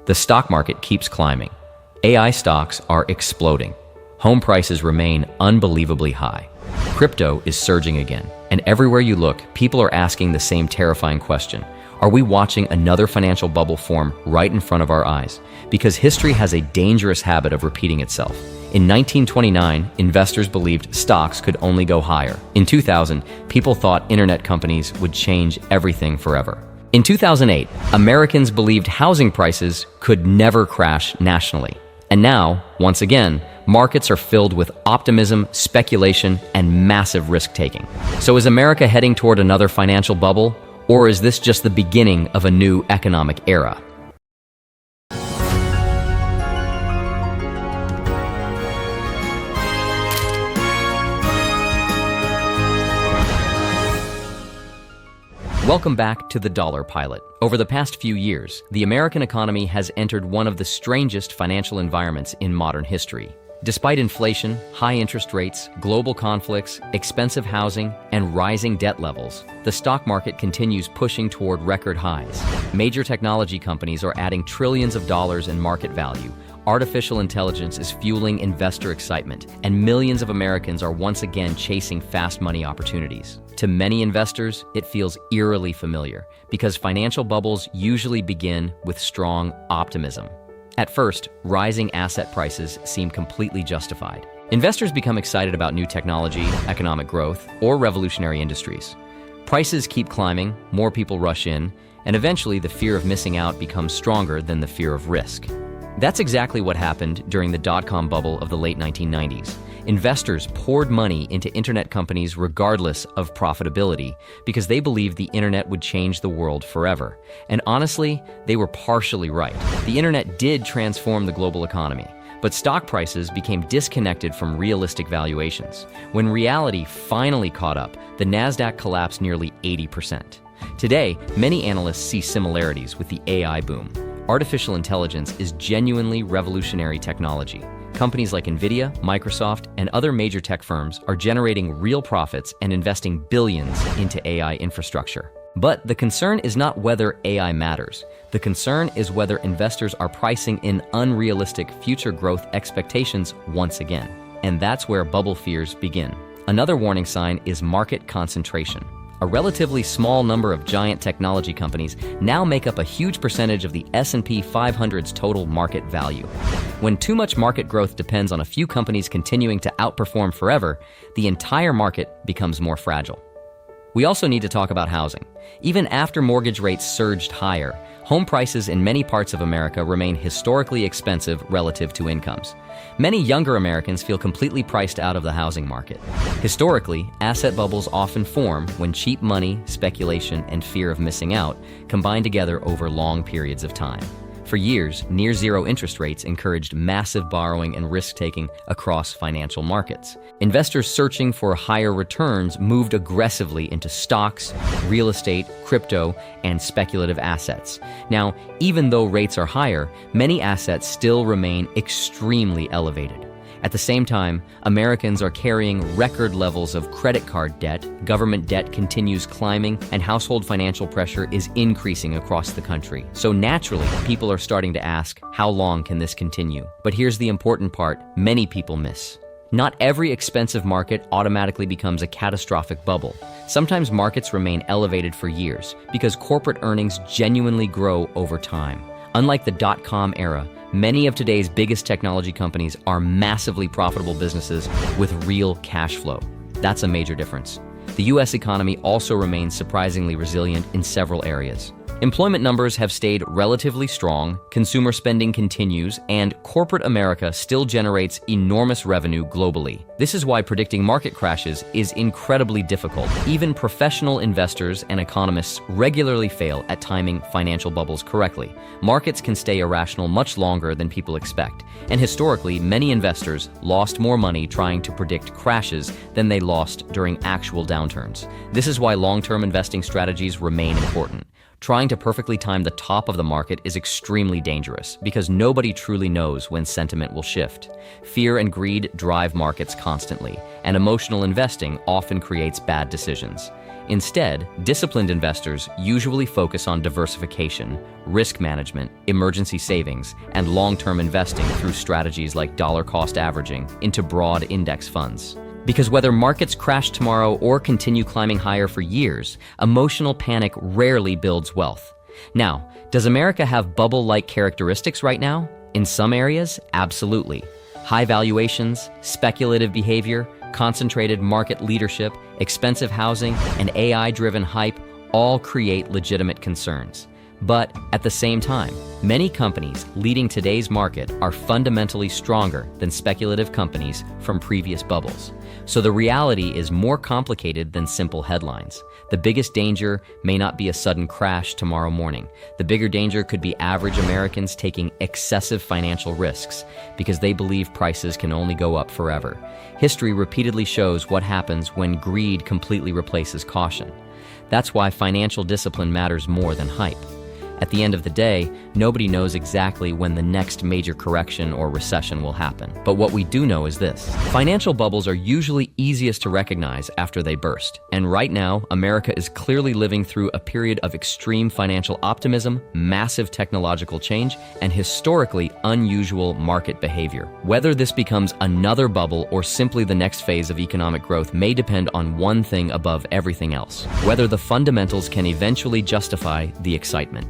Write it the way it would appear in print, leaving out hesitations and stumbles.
The stock market keeps climbing. AI stocks are exploding. Home prices remain unbelievably high. Crypto is surging again, and everywhere you look, people are asking the same terrifying question. Are we watching another financial bubble form right in front of our eyes? Because history has a dangerous habit of repeating itself. In 1929, investors believed stocks could only go higher. In 2000, people thought internet companies would change everything forever. In 2008, Americans believed housing prices could never crash nationally. And now, once again, markets are filled with optimism, speculation, and massive risk-taking. So is America heading toward another financial bubble? Or is this just the beginning of a new economic era? Welcome back to the Dollar Pilot. Over the past few years, the American economy has entered one of the strangest financial environments in modern history. Despite inflation, high interest rates, global conflicts, expensive housing, and rising debt levels, the stock market continues pushing toward record highs. Major technology companies are adding trillions of dollars in market value. Artificial intelligence is fueling investor excitement, and millions of Americans are once again chasing fast money opportunities. To many investors, it feels eerily familiar because financial bubbles usually begin with strong optimism. At first, rising asset prices seem completely justified. Investors become excited about new technology, economic growth, or revolutionary industries. Prices keep climbing, more people rush in, and eventually the fear of missing out becomes stronger than the fear of risk. That's exactly what happened during the dot-com bubble of the late 1990s. Investors poured money into internet companies regardless of profitability because they believed the internet would change the world forever. And honestly, they were partially right. The internet did transform the global economy, but stock prices became disconnected from realistic valuations. When reality finally caught up, the Nasdaq collapsed nearly 80%. Today, many analysts see similarities with the AI boom. Artificial intelligence is genuinely revolutionary technology. Companies like Nvidia, Microsoft, and other major tech firms are generating real profits and investing billions into AI infrastructure. But the concern is not whether AI matters. The concern is whether investors are pricing in unrealistic future growth expectations once again. And that's where bubble fears begin. Another warning sign is market concentration. A relatively small number of giant technology companies now make up a huge percentage of the S&P 500's total market value. When too much market growth depends on a few companies continuing to outperform forever, the entire market becomes more fragile. We also need to talk about housing. Even after mortgage rates surged higher, home prices in many parts of America remain historically expensive relative to incomes. Many younger Americans feel completely priced out of the housing market. Historically, asset bubbles often form when cheap money, speculation, and fear of missing out combine together over long periods of time. For years, near-zero interest rates encouraged massive borrowing and risk-taking across financial markets. Investors searching for higher returns moved aggressively into stocks, real estate, crypto, and speculative assets. Now, even though rates are higher, many assets still remain extremely elevated. At the same time, Americans are carrying record levels of credit card debt, government debt continues climbing, and household financial pressure is increasing across the country. So naturally, people are starting to ask, how long can this continue? But here's the important part many people miss. Not every expensive market automatically becomes a catastrophic bubble. Sometimes markets remain elevated for years because corporate earnings genuinely grow over time. Unlike the dot-com era, many of today's biggest technology companies are massively profitable businesses with real cash flow. That's a major difference. The U.S. economy also remains surprisingly resilient in several areas. Employment numbers have stayed relatively strong, consumer spending continues, and corporate America still generates enormous revenue globally. This is why predicting market crashes is incredibly difficult. Even professional investors and economists regularly fail at timing financial bubbles correctly. Markets can stay irrational much longer than people expect, and historically, many investors lost more money trying to predict crashes than they lost during actual downturns. This is why long-term investing strategies remain important. Trying to perfectly time the top of the market is extremely dangerous because nobody truly knows when sentiment will shift. Fear and greed drive markets constantly, and emotional investing often creates bad decisions. Instead, disciplined investors usually focus on diversification, risk management, emergency savings, and long-term investing through strategies like dollar-cost averaging into broad index funds. Because whether markets crash tomorrow or continue climbing higher for years, emotional panic rarely builds wealth. Now, does America have bubble-like characteristics right now? In some areas, absolutely. High valuations, speculative behavior, concentrated market leadership, expensive housing, and AI-driven hype all create legitimate concerns. But at the same time, many companies leading today's market are fundamentally stronger than speculative companies from previous bubbles. So the reality is more complicated than simple headlines. The biggest danger may not be a sudden crash tomorrow morning. The bigger danger could be average Americans taking excessive financial risks because they believe prices can only go up forever. History repeatedly shows what happens when greed completely replaces caution. That's why financial discipline matters more than hype. At the end of the day, nobody knows exactly when the next major correction or recession will happen. But what we do know is this: financial bubbles are usually easiest to recognize after they burst. And right now, America is clearly living through a period of extreme financial optimism, massive technological change, and historically unusual market behavior. Whether this becomes another bubble or simply the next phase of economic growth may depend on one thing above everything else: whether the fundamentals can eventually justify the excitement.